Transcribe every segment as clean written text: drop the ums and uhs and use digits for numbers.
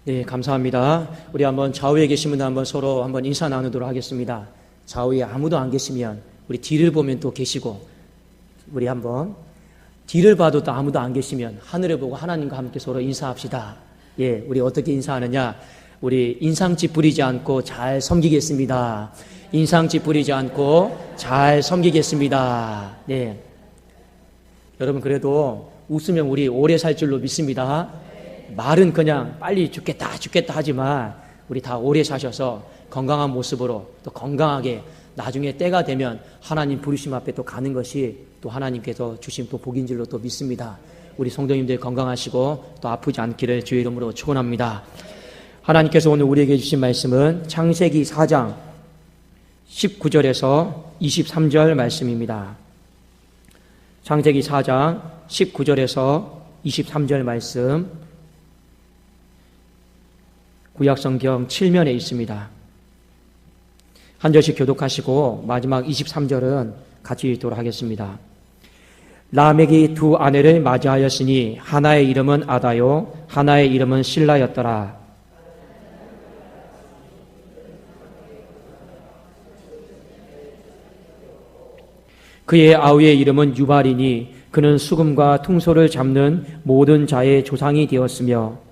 네, 감사합니다. 우리 한번 좌우에 계신 분들 한번 서로 한번 인사 나누도록 하겠습니다. 좌우에 아무도 안 계시면 우리 뒤를 보면 또 계시고, 우리 한번 뒤를 봐도 또 아무도 안 계시면 하늘을 보고 하나님과 함께 서로 인사합시다. 예, 우리 어떻게 인사하느냐? 우리 인상집 부리지 않고 잘 섬기겠습니다. 인상집 부리지 않고 잘 섬기겠습니다. 네. 여러분, 그래도 웃으면 우리 오래 살 줄로 믿습니다. 말은 그냥 빨리 죽겠다 하지만 우리 다 오래 사셔서 건강한 모습으로 또 건강하게 나중에 때가 되면 하나님 부르심 앞에 또 가는 것이 또 하나님께서 주신 또 복인 줄로 또 믿습니다. 우리 성도님들 건강하시고 또 아프지 않기를 주의 이름으로 축원합니다. 하나님께서 오늘 우리에게 주신 말씀은 창세기 4장 19절에서 23절 말씀입니다. 창세기 4장 19절에서 23절 말씀, 구약성경 7면에 있습니다. 한 절씩 교독하시고 마지막 23절은 같이 읽도록 하겠습니다. 라멕이 두 아내를 맞이하였으니 하나의 이름은 아다요 하나의 이름은 실라였더라. 그의 아우의 이름은 유발이니 그는 수금과 퉁소를 잡는 모든 자의 조상이 되었으며,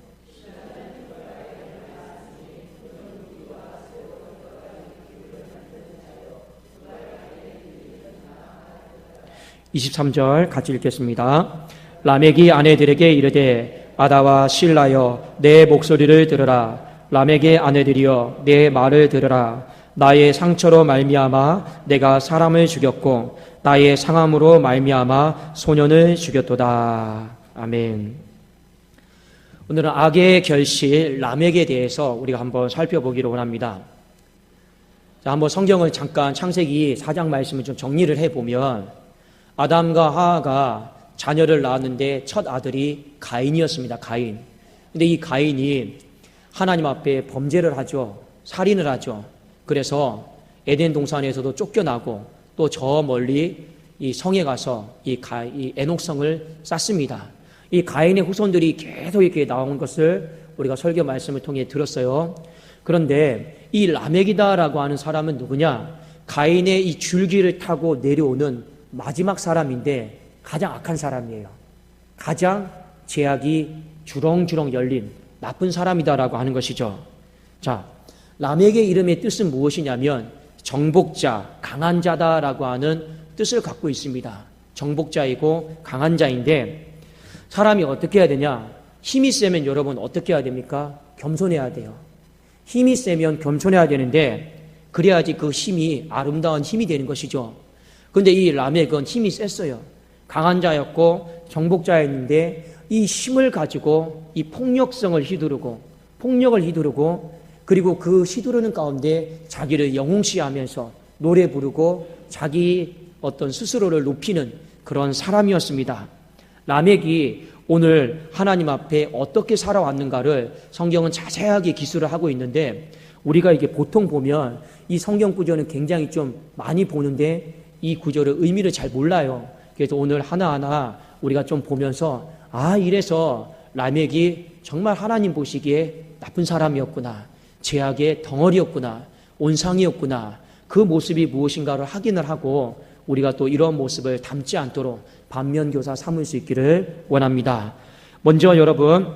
23절 같이 읽겠습니다. 라멕이 아내들에게 이르되 아다와 실라여 내 목소리를 들으라. 라멕의 아내들이여 내 말을 들으라. 나의 상처로 말미암아 내가 사람을 죽였고 나의 상함으로 말미암아 소년을 죽였도다. 아멘. 오늘은 악의 결실 라멕에 대해서 우리가 한번 살펴보기로 원합니다. 자, 한번 성경을 잠깐 창세기 4장 말씀을 좀 정리를 해보면, 아담과 하하가 자녀를 낳았는데 첫 아들이 가인이었습니다. 가인. 근데 이 가인이 하나님 앞에 범죄를 하죠. 살인을 하죠. 그래서 에덴 동산에서도 쫓겨나고 또 저 멀리 이 성에 가서 이 에녹성을 쌓습니다. 이 가인의 후손들이 계속 이렇게 나온 것을 우리가 설교 말씀을 통해 들었어요. 그런데 이 라멕이다라고 하는 사람은 누구냐? 가인의 이 줄기를 타고 내려오는 마지막 사람인데 가장 악한 사람이에요. 가장 죄악이 주렁주렁 열린 나쁜 사람이다라고 하는 것이죠. 자, 라멕의 이름의 뜻은 무엇이냐면 정복자, 강한 자다라고 하는 뜻을 갖고 있습니다. 정복자이고 강한 자인데, 사람이 어떻게 해야 되냐? 힘이 세면 여러분 어떻게 해야 됩니까? 겸손해야 돼요. 힘이 세면 겸손해야 되는데, 그래야지 그 힘이 아름다운 힘이 되는 것이죠. 그런데 이 라멕은 힘이 셌어요. 강한 자였고 정복자였는데 이 힘을 가지고 이 폭력을 휘두르고 그리고 그 휘두르는 가운데 자기를 영웅시하면서 노래 부르고 자기 어떤 스스로를 높이는 그런 사람이었습니다. 라멕이 오늘 하나님 앞에 어떻게 살아왔는가를 성경은 자세하게 기술을 하고 있는데, 우리가 이게 보통 보면 이 성경 구절은 굉장히 좀 많이 보는데 이 구절의 의미를 잘 몰라요. 그래서 오늘 하나하나 우리가 좀 보면서, 이래서 라멕이 정말 하나님 보시기에 나쁜 사람이었구나, 죄악의 덩어리였구나, 온상이었구나, 그 모습이 무엇인가를 확인을 하고 우리가 또 이런 모습을 담지 않도록 반면교사 삼을 수 있기를 원합니다. 먼저 여러분,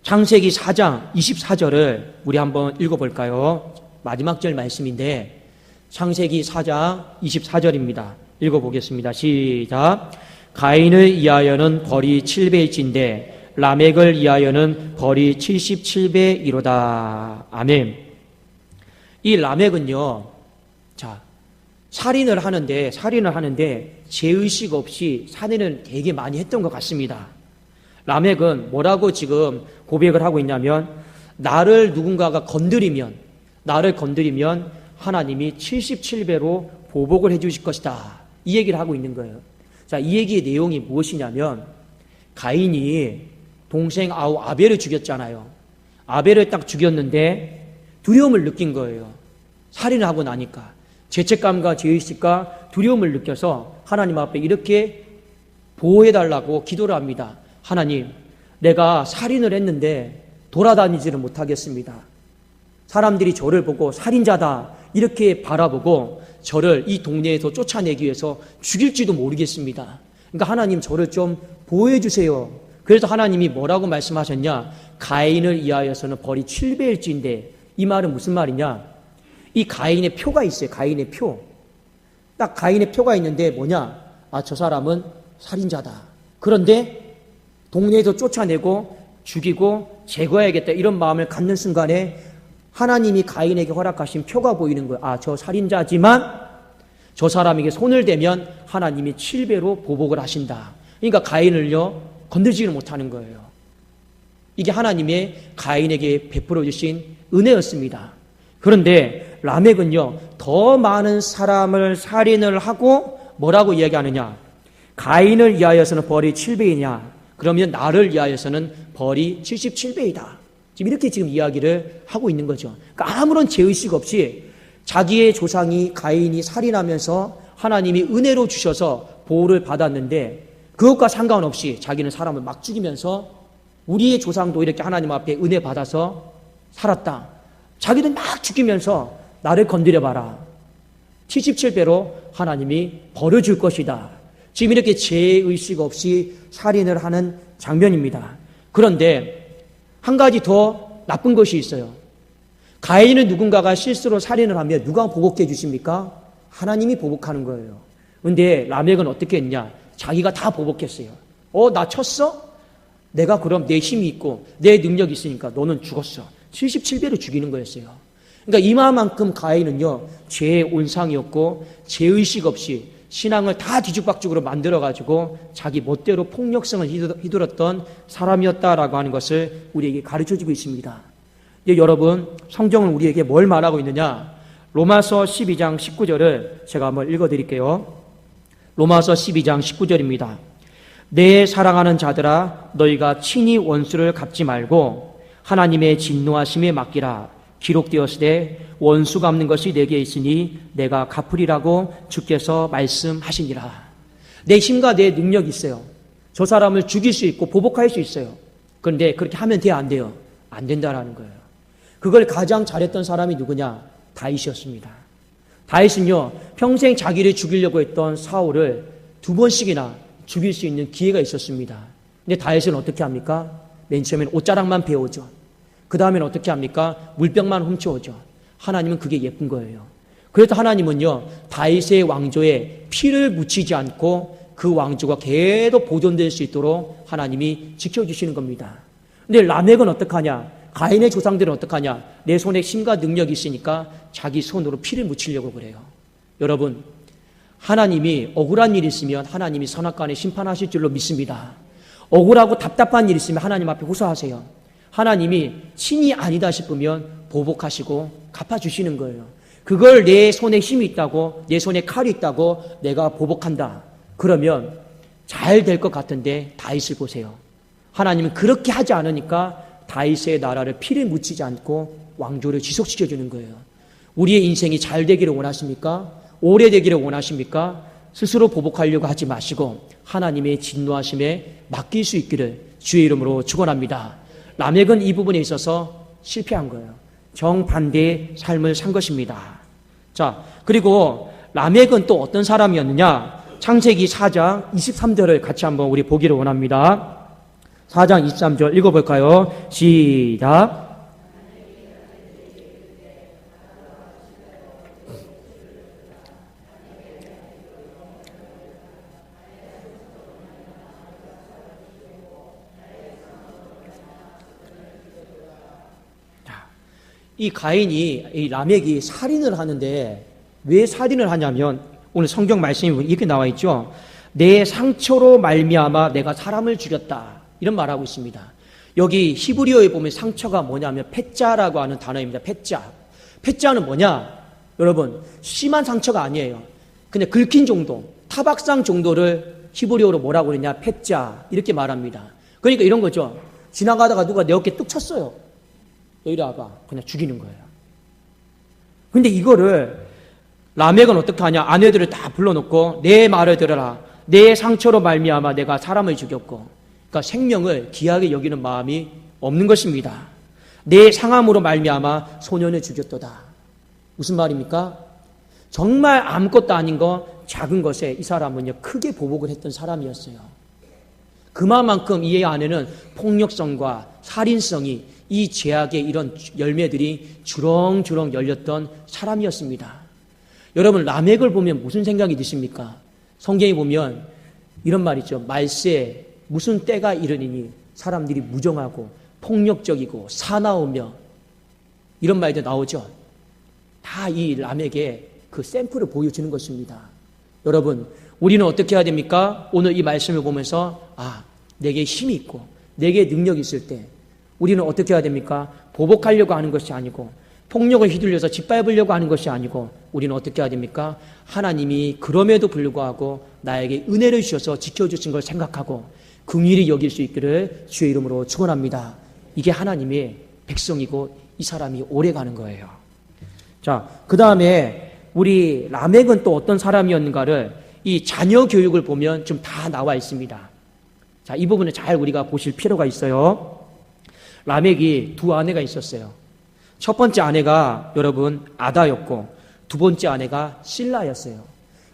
창세기 4장 24절을 우리 한번 읽어볼까요? 마지막 절 말씀인데 창세기 4장 24절입니다. 읽어보겠습니다. 시작. 가인을 위하여는 벌이 7배일진데 라멕을 위하여는 벌이 77배이로다. 아멘. 이 라멕은요, 자, 살인을 하는데 죄의식 없이 살인을 되게 많이 했던 것 같습니다. 라멕은 뭐라고 지금 고백을 하고 있냐면, 나를 누군가가 건드리면 하나님이 77배로 보복을 해주실 것이다, 이 얘기를 하고 있는 거예요. 자, 이 얘기의 내용이 무엇이냐면, 가인이 동생 아벨을 죽였잖아요. 아벨을 딱 죽였는데 두려움을 느낀 거예요. 살인을 하고 나니까 죄책감과 죄의식과 두려움을 느껴서 하나님 앞에 이렇게 보호해달라고 기도를 합니다. 하나님, 내가 살인을 했는데 돌아다니지를 못하겠습니다. 사람들이 저를 보고 살인자다 이렇게 바라보고 저를 이 동네에서 쫓아내기 위해서 죽일지도 모르겠습니다. 그러니까 하나님 저를 좀 보호해 주세요. 그래서 하나님이 뭐라고 말씀하셨냐? 가인을 위하여서는 벌이 7배일지인데, 이 말은 무슨 말이냐? 이 가인의 표가 있어요. 가인의 표. 딱 가인의 표가 있는데 뭐냐? 저 사람은 살인자다. 그런데 동네에서 쫓아내고 죽이고 제거해야겠다 이런 마음을 갖는 순간에 하나님이 가인에게 허락하신 표가 보이는 거예요. 저 살인자지만 저 사람에게 손을 대면 하나님이 7배로 보복을 하신다. 그러니까 가인을요 건들지를 못하는 거예요. 이게 하나님의 가인에게 베풀어 주신 은혜였습니다. 그런데 라멕은요 더 많은 사람을 살인을 하고 뭐라고 이야기하느냐? 가인을 위하여서는 벌이 7배이냐? 그러면 나를 위하여서는 벌이 77배이다. 지금 이렇게 이야기를 하고 있는 거죠. 그러니까 아무런 죄의식 없이 자기의 조상이 가인이 살인하면서 하나님이 은혜로 주셔서 보호를 받았는데 그것과 상관없이 자기는 사람을 막 죽이면서 우리의 조상도 이렇게 하나님 앞에 은혜 받아서 살았다. 자기도 막 죽이면서 나를 건드려봐라. 77배로 하나님이 벌을 줄 것이다. 지금 이렇게 죄의식 없이 살인을 하는 장면입니다. 그런데 한 가지 더 나쁜 것이 있어요. 가인은 누군가가 실수로 살인을 하면 누가 보복해 주십니까? 하나님이 보복하는 거예요. 그런데 라멕은 어떻게 했냐? 자기가 다 보복했어요. 나 쳤어? 내가 그럼 내 힘이 있고 내 능력이 있으니까 너는 죽었어. 77배로 죽이는 거였어요. 그러니까 이만큼 가인은요 죄의 온상이었고 죄의식 없이 신앙을 다 뒤죽박죽으로 만들어가지고 자기 멋대로 폭력성을 휘둘렀던 사람이었다라고 하는 것을 우리에게 가르쳐주고 있습니다. 이제 여러분 성경은 우리에게 뭘 말하고 있느냐? 로마서 12장 19절을 제가 한번 읽어드릴게요. 로마서 12장 19절입니다. 내 사랑하는 자들아 너희가 친히 원수를 갚지 말고 하나님의 진노하심에 맡기라. 기록되었으되 원수 갚는 것이 내게 있으니 내가 갚으리라고 주께서 말씀하시니라. 내 힘과 내 능력이 있어요. 저 사람을 죽일 수 있고 보복할 수 있어요. 그런데 그렇게 하면 돼요? 안 돼요? 안 된다라는 거예요. 그걸 가장 잘했던 사람이 누구냐? 다윗이었습니다. 다윗은요 평생 자기를 죽이려고 했던 사울을 2번씩이나 죽일 수 있는 기회가 있었습니다. 근데 다윗은 어떻게 합니까? 맨 처음엔 옷자락만 베어오죠. 그 다음엔 어떻게 합니까? 물병만 훔쳐오죠. 하나님은 그게 예쁜 거예요. 그래서 하나님은요 다윗의 왕조에 피를 묻히지 않고 그 왕조가 계속 보존될 수 있도록 하나님이 지켜주시는 겁니다. 근데 라멕은 어떡하냐? 가인의 조상들은 어떡하냐? 내 손에 힘과 능력이 있으니까 자기 손으로 피를 묻히려고 그래요. 여러분 하나님이 억울한 일이 있으면 하나님이 선악간에 심판하실 줄로 믿습니다. 억울하고 답답한 일이 있으면 하나님 앞에 호소하세요. 하나님이 친히 아니다 싶으면 보복하시고 갚아주시는 거예요. 그걸 내 손에 힘이 있다고 내 손에 칼이 있다고 내가 보복한다. 그러면 잘 될 것 같은데 다윗을 보세요. 하나님은 그렇게 하지 않으니까 다윗의 나라를 피를 묻히지 않고 왕조를 지속시켜주는 거예요. 우리의 인생이 잘 되기를 원하십니까? 오래되기를 원하십니까? 스스로 보복하려고 하지 마시고 하나님의 진노하심에 맡길 수 있기를 주의 이름으로 축원합니다. 라멕은 이 부분에 있어서 실패한 거예요. 정반대의 삶을 산 것입니다. 자, 그리고 라멕은 또 어떤 사람이었느냐? 창세기 4장 23절을 같이 한번 우리 보기를 원합니다. 4장 23절 읽어볼까요? 시작. 이 가인이, 이 라멕이 살인을 하는데 왜 살인을 하냐면 오늘 성경 말씀이 이렇게 나와 있죠. 내 상처로 말미암아 내가 사람을 죽였다. 이런 말하고 있습니다. 여기 히브리어에 보면 상처가 뭐냐면 페짜라고 하는 단어입니다. 페짜. 페짜는 뭐냐? 여러분 심한 상처가 아니에요. 그냥 긁힌 정도, 타박상 정도를 히브리어로 뭐라고 그러냐? 페짜 이렇게 말합니다. 그러니까 이런 거죠. 지나가다가 누가 내 어깨에 뚝 쳤어요. 너 이리 와봐. 그냥 죽이는 거예요. 근데 이거를 라멕은 어떻게 하냐? 아내들을 다 불러놓고 내 말을 들어라. 내 상처로 말미암아 내가 사람을 죽였고, 그러니까 생명을 귀하게 여기는 마음이 없는 것입니다. 내 상함으로 말미암아 소년을 죽였도다. 무슨 말입니까? 정말 아무것도 아닌 거, 작은 것에 이 사람은요 크게 보복을 했던 사람이었어요. 그만큼 이 안에는 폭력성과 살인성이, 이 죄악의 이런 열매들이 주렁주렁 열렸던 사람이었습니다. 여러분, 라멕을 보면 무슨 생각이 드십니까? 성경에 보면 이런 말이죠. 말세에 무슨 때가 이르니니 사람들이 무정하고 폭력적이고 사나우며, 이런 말도 나오죠. 다 이 라멕의 그 샘플을 보여주는 것입니다. 여러분, 우리는 어떻게 해야 됩니까? 오늘 이 말씀을 보면서 내게 힘이 있고 내게 능력이 있을 때 우리는 어떻게 해야 됩니까? 보복하려고 하는 것이 아니고 폭력을 휘둘려서 짓밟으려고 하는 것이 아니고 우리는 어떻게 해야 됩니까? 하나님이 그럼에도 불구하고 나에게 은혜를 주셔서 지켜주신 걸 생각하고 긍휼히 여길 수 있기를 주의 이름으로 축원합니다. 이게 하나님의 백성이고 이 사람이 오래가는 거예요. 자, 그 다음에 우리 라멕은 또 어떤 사람이었는가를 이 자녀 교육을 보면 좀 다 나와 있습니다. 자, 이 부분을 잘 우리가 보실 필요가 있어요. 라멕이 두 아내가 있었어요. 첫 번째 아내가 여러분 아다였고 두 번째 아내가 실라였어요.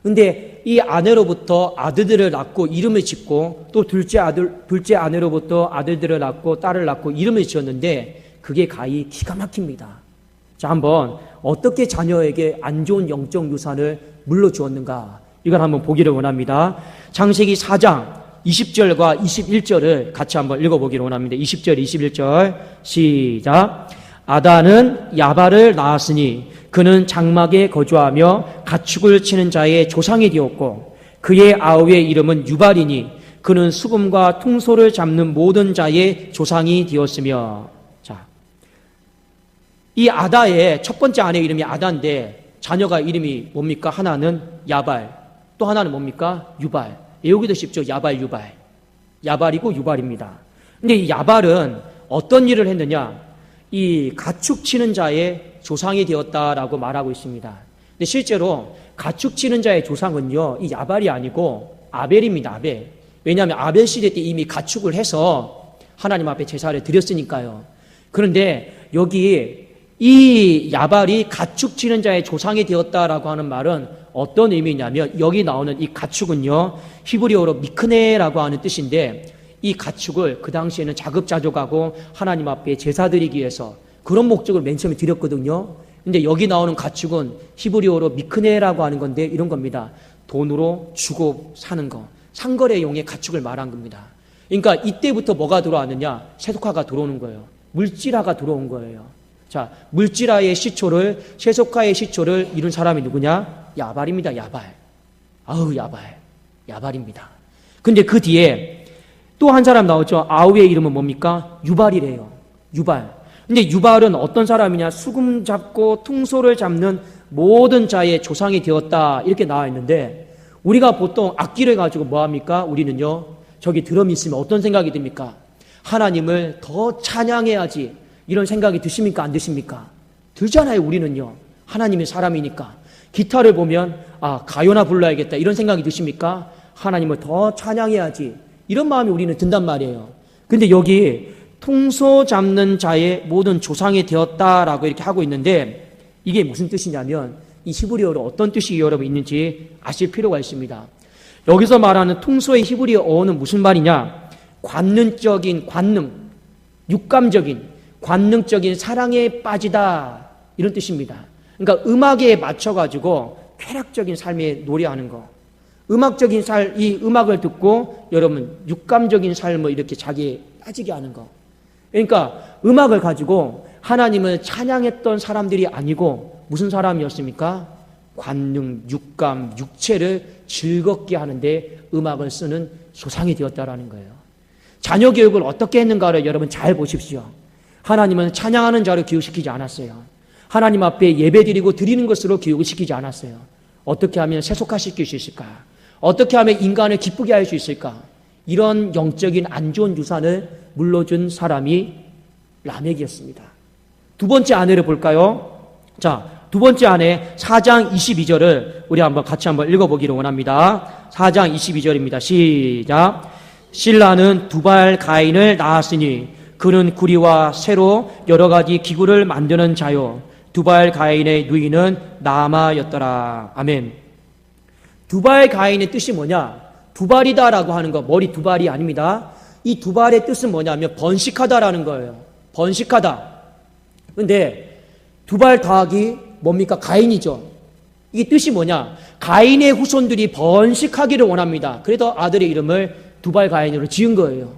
근데 이 아내로부터 아들들을 낳고 이름을 짓고 또 둘째 아내로부터 아들들을 낳고 딸을 낳고 이름을 지었는데 그게 가히 기가 막힙니다. 자, 한번 어떻게 자녀에게 안 좋은 영적 유산을 물려주었는가, 이걸 한번 보기를 원합니다. 창세기 4장 20절과 21절을 같이 한번 읽어보기를 원합니다. 20절, 21절 시작. 아다는 야발을 낳았으니 그는 장막에 거주하며 가축을 치는 자의 조상이 되었고 그의 아우의 이름은 유발이니 그는 수금과 퉁소를 잡는 모든 자의 조상이 되었으며. 자, 이 아다의 첫 번째 아내의 이름이 아다인데 자녀가 이름이 뭡니까? 하나는 야발, 또 하나는 뭡니까? 유발. 외우기도 쉽죠. 야발, 유발. 야발이고 유발입니다. 근데 이 야발은 어떤 일을 했느냐? 이 가축 치는 자의 조상이 되었다라고 말하고 있습니다. 근데 실제로 가축 치는 자의 조상은요, 이 야발이 아니고 아벨입니다. 아벨. 왜냐하면 아벨 시대 때 이미 가축을 해서 하나님 앞에 제사를 드렸으니까요. 그런데 여기 이 야발이 가축 치는 자의 조상이 되었다라고 하는 말은 어떤 의미냐면 여기 나오는 이 가축은요 히브리어로 미크네라고 하는 뜻인데 이 가축을 그 당시에는 자급자족하고 하나님 앞에 제사 드리기 위해서 그런 목적을 맨 처음에 드렸거든요. 근데 여기 나오는 가축은 히브리어로 미크네라고 하는 건데 이런 겁니다. 돈으로 주고 사는 거, 상거래용의 가축을 말한 겁니다. 그러니까 이때부터 뭐가 들어왔느냐? 세속화가 들어오는 거예요. 물질화가 들어온 거예요. 자, 물질화의 시초를, 세속화의 시초를 이룬 사람이 누구냐? 야발입니다. 야발. 아우, 야발입니다. 근데 그 뒤에 또 한 사람 나오죠. 아우의 이름은 뭡니까? 유발이래요. 유발. 근데 유발은 어떤 사람이냐? 수금 잡고 퉁소를 잡는 모든 자의 조상이 되었다, 이렇게 나와 있는데 우리가 보통 악기를 가지고 뭐합니까? 우리는요 저기 드럼이 있으면 어떤 생각이 듭니까? 하나님을 더 찬양해야지, 이런 생각이 드십니까? 안 드십니까? 들잖아요. 우리는요 하나님의 사람이니까. 기타를 보면 가요나 불러야겠다, 이런 생각이 드십니까? 하나님을 더 찬양해야지, 이런 마음이 우리는 든단 말이에요. 근데 여기 퉁소 잡는 자의 모든 조상이 되었다라고 이렇게 하고 있는데 이게 무슨 뜻이냐면 이 히브리어로 어떤 뜻이 여러분 있는지 아실 필요가 있습니다. 여기서 말하는 퉁소의 히브리어 어는 무슨 말이냐? 관능적인 관능, 육감적인 관능적인 사랑에 빠지다, 이런 뜻입니다. 그러니까 음악에 맞춰가지고 쾌락적인 삶에 노래하는 거, 음악적인 이 음악을 듣고 여러분 육감적인 삶을 이렇게 자기에 빠지게 하는 거. 그러니까 음악을 가지고 하나님을 찬양했던 사람들이 아니고 무슨 사람이었습니까? 관능, 육감, 육체를 즐겁게 하는데 음악을 쓰는 조상이 되었다라는 거예요. 자녀 교육을 어떻게 했는가를 여러분 잘 보십시오. 하나님은 찬양하는 자로 교육시키지 않았어요. 하나님 앞에 예배드리고 드리는 것으로 교육을 시키지 않았어요. 어떻게 하면 세속화시킬 수 있을까? 어떻게 하면 인간을 기쁘게 할 수 있을까? 이런 영적인 안 좋은 유산을 물려준 사람이 라멕이었습니다. 두 번째 아내를 볼까요? 자, 두 번째 아내 4장 22절을 우리 같이 한번 읽어보기를 원합니다. 4장 22절입니다. 시작. 실라는 두발 가인을 낳았으니 그는 구리와 쇠로 여러 가지 기구를 만드는 자요. 두발 가인의 누이는 나아마였더라. 아멘. 두발 가인의 뜻이 뭐냐? 두발이다라고 하는 거, 머리 두 발이 아닙니다. 이 두 발의 뜻은 뭐냐면 번식하다라는 거예요. 번식하다. 근데 두 발 더하기 뭡니까? 가인이죠. 이 뜻이 뭐냐? 가인의 후손들이 번식하기를 원합니다. 그래서 아들의 이름을 두발 가인으로 지은 거예요.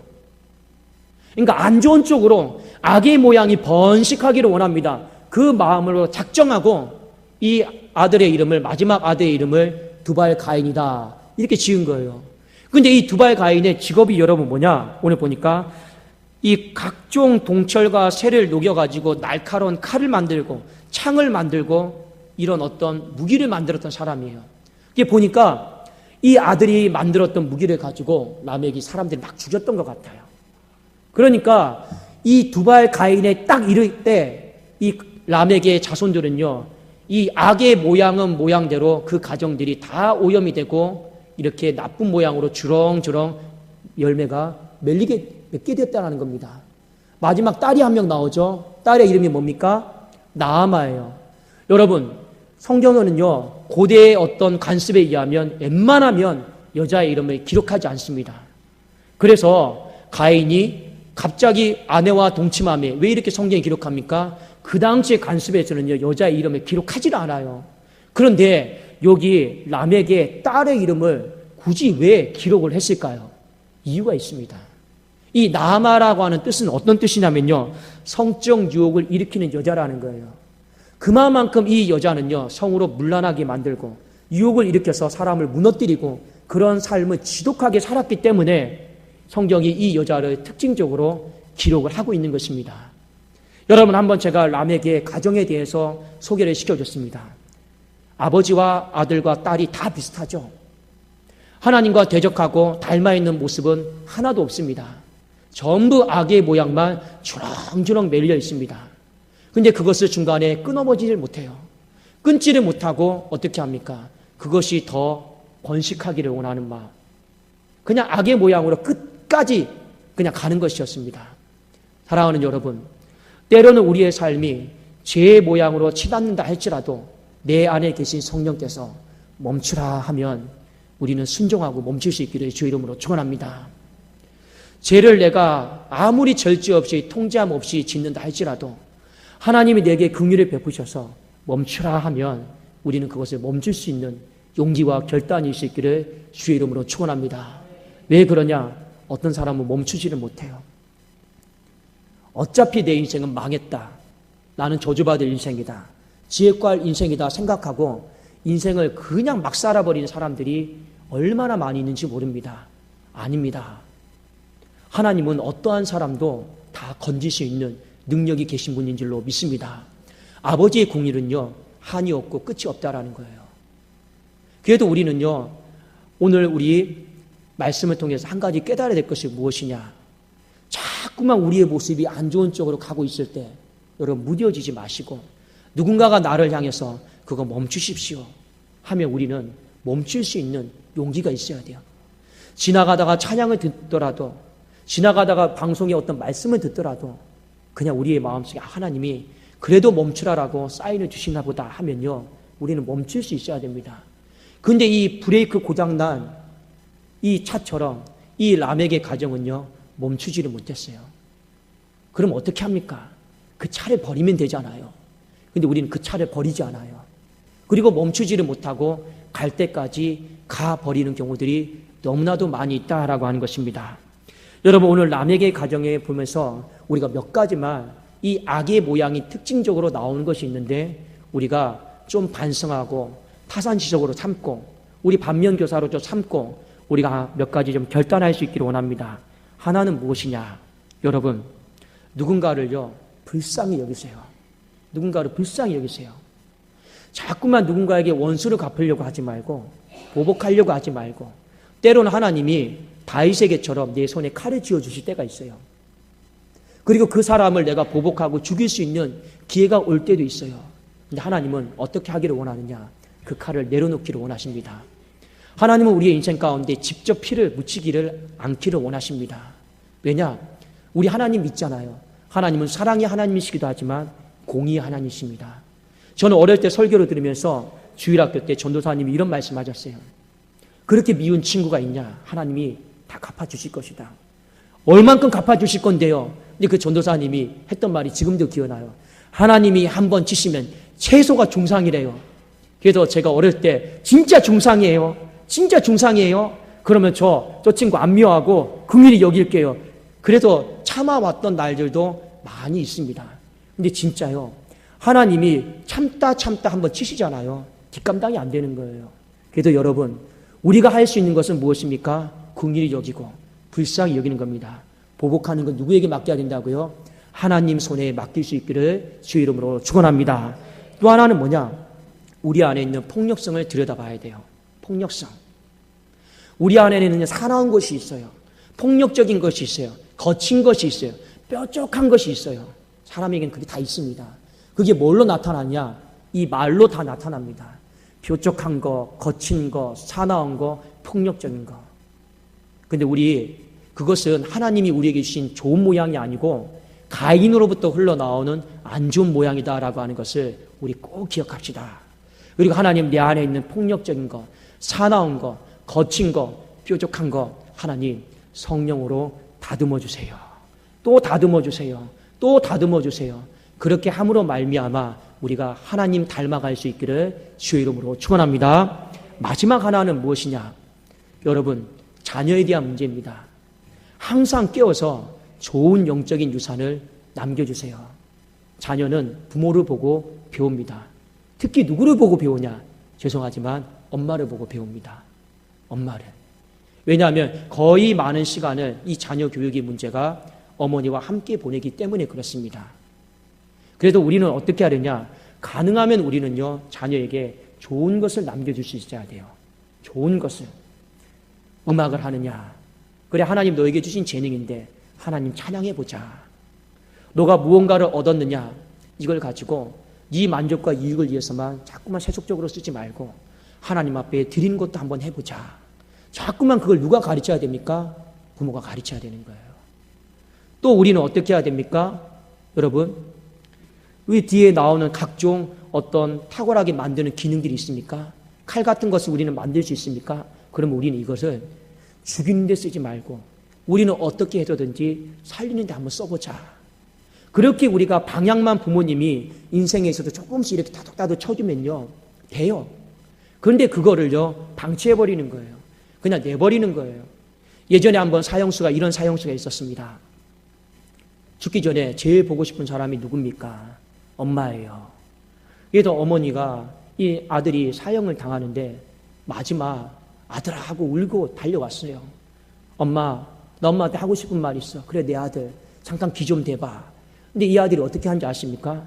그러니까 안 좋은 쪽으로 악의 모양이 번식하기를 원합니다. 그 마음으로 작정하고 이 아들의 이름을, 마지막 아들의 이름을 두발 가인이다 이렇게 지은 거예요. 근데 이 두발 가인의 직업이 여러분 뭐냐? 오늘 보니까 이 각종 동철과 쇠를 녹여가지고 날카로운 칼을 만들고 창을 만들고 이런 어떤 무기를 만들었던 사람이에요. 이게 보니까 이 아들이 만들었던 무기를 가지고 라멕이 사람들이 막 죽였던 것 같아요. 그러니까 이 두발 가인에 딱 이를 때 이 라멕의 자손들은요, 이 악의 모양은 모양대로 그 가정들이 다 오염이 되고 이렇게 나쁜 모양으로 주렁주렁 열매가 맺게 되었다는 겁니다. 마지막 딸이 한 명 나오죠. 딸의 이름이 뭡니까? 나아마예요. 여러분, 성경에는요, 고대의 어떤 관습에 의하면 웬만하면 여자의 이름을 기록하지 않습니다. 그래서 가인이 갑자기 아내와 동침함에 왜 이렇게 성경이 기록합니까? 그 당시의 관습에서는요, 여자의 이름을 기록하지 않아요. 그런데 여기 라멕의 딸의 이름을 굳이 왜 기록을 했을까요? 이유가 있습니다. 이 나아마라고 하는 뜻은 어떤 뜻이냐면요, 성적 유혹을 일으키는 여자라는 거예요. 그만큼 이 여자는요, 성으로 문란하게 만들고 유혹을 일으켜서 사람을 무너뜨리고 그런 삶을 지독하게 살았기 때문에 성경이 이 여자를 특징적으로 기록을 하고 있는 것입니다. 여러분, 한번 제가 라멕의 가정에 대해서 소개를 시켜줬습니다. 아버지와 아들과 딸이 다 비슷하죠. 하나님과 대적하고 닮아있는 모습은 하나도 없습니다. 전부 악의 모양만 주렁주렁 매려 있습니다. 근데 그것을 중간에 끊어버리질 못해요. 끊지를 못하고 어떻게 합니까? 그것이 더 번식하기를 원하는 마음. 그냥 악의 모양으로 끝까지 그냥 가는 것이었습니다. 사랑하는 여러분, 때로는 우리의 삶이 죄의 모양으로 치닫는다 할지라도 내 안에 계신 성령께서 멈추라 하면 우리는 순종하고 멈출 수 있기를 주의 이름으로 축원합니다. 죄를 내가 아무리 절제 없이 통제함 없이 짓는다 할지라도 하나님이 내게 긍휼을 베푸셔서 멈추라 하면 우리는 그것을 멈출 수 있는 용기와 결단이 있을 기를 주의 이름으로 축원합니다. 왜 그러냐? 어떤 사람은 멈추지를 못해요. 어차피 내 인생은 망했다. 나는 저주받을 인생이다. 지옥갈 인생이다 생각하고 인생을 그냥 막 살아버리는 사람들이 얼마나 많이 있는지 모릅니다. 아닙니다. 하나님은 어떠한 사람도 다 건질 수 있는 능력이 계신 분인 줄로 믿습니다. 아버지의 공의는요, 한이 없고 끝이 없다라는 거예요. 그래도 우리는요, 오늘 우리 말씀을 통해서 한 가지 깨달아야 될 것이 무엇이냐? 자꾸만 우리의 모습이 안 좋은 쪽으로 가고 있을 때 여러분 무뎌지지 마시고 누군가가 나를 향해서 그거 멈추십시오 하면 우리는 멈출 수 있는 용기가 있어야 돼요. 지나가다가 찬양을 듣더라도 지나가다가 방송에 어떤 말씀을 듣더라도 그냥 우리의 마음속에 하나님이 그래도 멈추라라고 사인을 주시나 보다 하면요, 우리는 멈출 수 있어야 됩니다. 근데 이 브레이크 고장난 이 차처럼 이 라멕의 가정은요, 멈추지를 못했어요. 그럼 어떻게 합니까? 그 차를 버리면 되잖아요. 근데 우리는 그 차를 버리지 않아요. 그리고 멈추지를 못하고 갈 때까지 가버리는 경우들이 너무나도 많이 있다라고 하는 것입니다. 여러분, 오늘 라멕의 가정에 보면서 우리가 몇 가지만 이 악의 모양이 특징적으로 나오는 것이 있는데 우리가 좀 반성하고 타산지적으로 삼고 우리 반면교사로 좀 삼고 우리가 몇 가지 좀 결단할 수 있기를 원합니다. 하나는 무엇이냐? 여러분, 누군가를요, 불쌍히 여기세요. 누군가를 불쌍히 여기세요. 자꾸만 누군가에게 원수를 갚으려고 하지 말고 보복하려고 하지 말고 때로는 하나님이 다윗에게처럼 내 손에 칼을 쥐어주실 때가 있어요. 그리고 그 사람을 내가 보복하고 죽일 수 있는 기회가 올 때도 있어요. 근데 하나님은 어떻게 하기를 원하느냐? 그 칼을 내려놓기를 원하십니다. 하나님은 우리의 인생 가운데 직접 피를 묻히기를 않기를 원하십니다. 왜냐? 우리 하나님 믿잖아요. 하나님은 사랑의 하나님이시기도 하지만 공의의 하나님이십니다. 저는 어릴 때 설교를 들으면서 주일학교 때 전도사님이 이런 말씀하셨어요. 그렇게 미운 친구가 있냐? 하나님이 다 갚아주실 것이다. 얼만큼 갚아주실 건데요. 근데 그 전도사님이 했던 말이 지금도 기억나요. 하나님이 한 번 치시면 최소가 중상이래요. 그래서 제가 어릴 때 진짜 중상이에요. 진짜 중상이에요. 그러면 저 친구 안 미워하고 긍휼히 여길게요. 그래서 참아왔던 날들도 많이 있습니다. 근데 진짜요. 하나님이 참다 한번 치시잖아요. 뒷감당이 안 되는 거예요. 그래도 여러분, 우리가 할 수 있는 것은 무엇입니까? 긍휼히 여기고 불쌍히 여기는 겁니다. 보복하는 건 누구에게 맡겨야 된다고요? 하나님 손에 맡길 수 있기를 주의 이름으로 축원합니다. 또 하나는 뭐냐? 우리 안에 있는 폭력성을 들여다봐야 돼요. 폭력성. 우리 안에는 사나운 것이 있어요. 폭력적인 것이 있어요. 거친 것이 있어요. 뾰족한 것이 있어요. 사람에게는 그게 다 있습니다. 그게 뭘로 나타나냐? 이 말로 다 나타납니다. 뾰족한 거, 거친 거, 사나운 거, 폭력적인 거. 근데 그것은 하나님이 우리에게 주신 좋은 모양이 아니고 가인으로부터 흘러나오는 안 좋은 모양이다라고 하는 것을 우리 꼭 기억합시다. 그리고 하나님 내 안에 있는 폭력적인 거, 사나운 거, 거친 거, 뾰족한 거 하나님 성령으로 다듬어 주세요. 또 다듬어 주세요. 또 다듬어 주세요. 그렇게 함으로 말미암아 우리가 하나님 닮아갈 수 있기를 주의 이름으로 축원합니다. 마지막 하나는 무엇이냐? 여러분, 자녀에 대한 문제입니다. 항상 깨워서 좋은 영적인 유산을 남겨주세요. 자녀는 부모를 보고 배웁니다. 특히 누구를 보고 배우냐? 죄송하지만 엄마를 보고 배웁니다. 엄마를. 왜냐하면 거의 많은 시간을 이 자녀 교육의 문제가 어머니와 함께 보내기 때문에 그렇습니다. 그래도 우리는 어떻게 하느냐? 가능하면 우리는요, 자녀에게 좋은 것을 남겨줄 수 있어야 돼요. 좋은 것을. 음악을 하느냐? 그래, 하나님 너에게 주신 재능인데 하나님 찬양해보자. 너가 무언가를 얻었느냐? 이걸 가지고 네 만족과 이익을 위해서만 자꾸만 세속적으로 쓰지 말고 하나님 앞에 드리는 것도 한번 해보자. 자꾸만 그걸 누가 가르쳐야 됩니까? 부모가 가르쳐야 되는 거예요. 또 우리는 어떻게 해야 됩니까? 여러분, 왜 뒤에 나오는 각종 어떤 탁월하게 만드는 기능들이 있습니까? 칼 같은 것을 우리는 만들 수 있습니까? 그러면 우리는 이것을 죽이는 데 쓰지 말고 우리는 어떻게 해서든지 살리는 데 한번 써보자. 그렇게 우리가 방향만 부모님이 인생에 있어서 조금씩 이렇게 따독따독 쳐주면요, 돼요. 그런데 그거를요, 방치해버리는 거예요. 그냥 내버리는 거예요. 예전에 한번 사형수가 이런 사형수가 있었습니다. 죽기 전에 제일 보고 싶은 사람이 누굽니까? 엄마예요. 그래서 어머니가 이 아들이 사형을 당하는데 마지막 아들아 하고 울고 달려왔어요. 엄마, 나 엄마한테 하고 싶은 말 있어. 그래, 내 아들 잠깐 귀 좀 대봐. 근데 이 아들이 어떻게 한지 아십니까?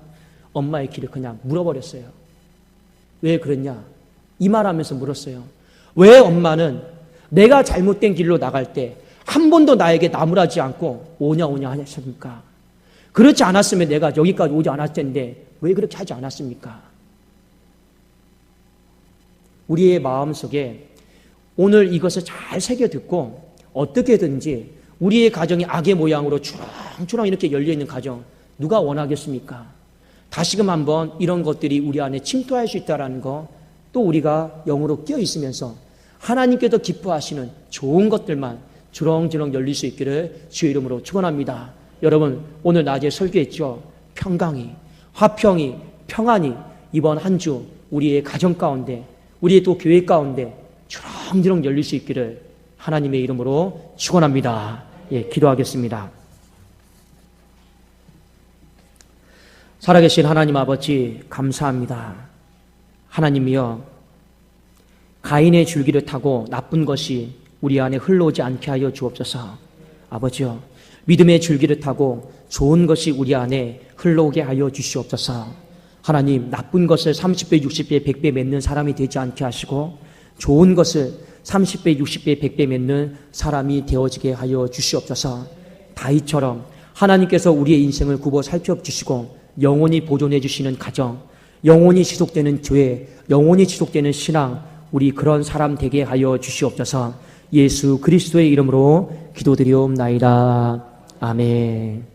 엄마의 귀를 그냥 물어버렸어요. 왜 그랬냐? 이 말하면서 물었어요. 왜 엄마는 내가 잘못된 길로 나갈 때 한 번도 나에게 나무라지 않고 오냐 하셨습니까? 그렇지 않았으면 내가 여기까지 오지 않았을 텐데 왜 그렇게 하지 않았습니까? 우리의 마음속에 오늘 이것을 잘 새겨듣고 어떻게든지 우리의 가정이 악의 모양으로 주렁주렁 이렇게 열려있는 가정 누가 원하겠습니까? 다시금 한번 이런 것들이 우리 안에 침투할 수 있다는 거, 또 우리가 영으로 끼어 있으면서 하나님께서 기뻐하시는 좋은 것들만 주렁주렁 열릴 수 있기를 주의 이름으로 축원합니다. 여러분, 오늘 낮에 설교했죠. 평강이, 화평이, 평안이 이번 한 주 우리의 가정 가운데, 우리의 또 교회 가운데 주렁주렁 열릴 수 있기를 하나님의 이름으로 축원합니다. 예, 기도하겠습니다. 살아계신 하나님 아버지 감사합니다. 하나님이여, 가인의 줄기를 타고 나쁜 것이 우리 안에 흘러오지 않게 하여 주옵소서. 아버지여, 믿음의 줄기를 타고 좋은 것이 우리 안에 흘러오게 하여 주시옵소서. 하나님, 나쁜 것을 30배, 60배, 100배 맺는 사람이 되지 않게 하시고 좋은 것을 30배, 60배, 100배 맺는 사람이 되어지게 하여 주시옵소서. 다윗처럼 하나님께서 우리의 인생을 굽어 살펴주시고 영원히 보존해 주시는 가정, 영원히 지속되는 교회, 영원히 지속되는 신앙, 우리 그런 사람 되게 하여 주시옵소서. 예수 그리스도의 이름으로 기도드리옵나이다. 아멘.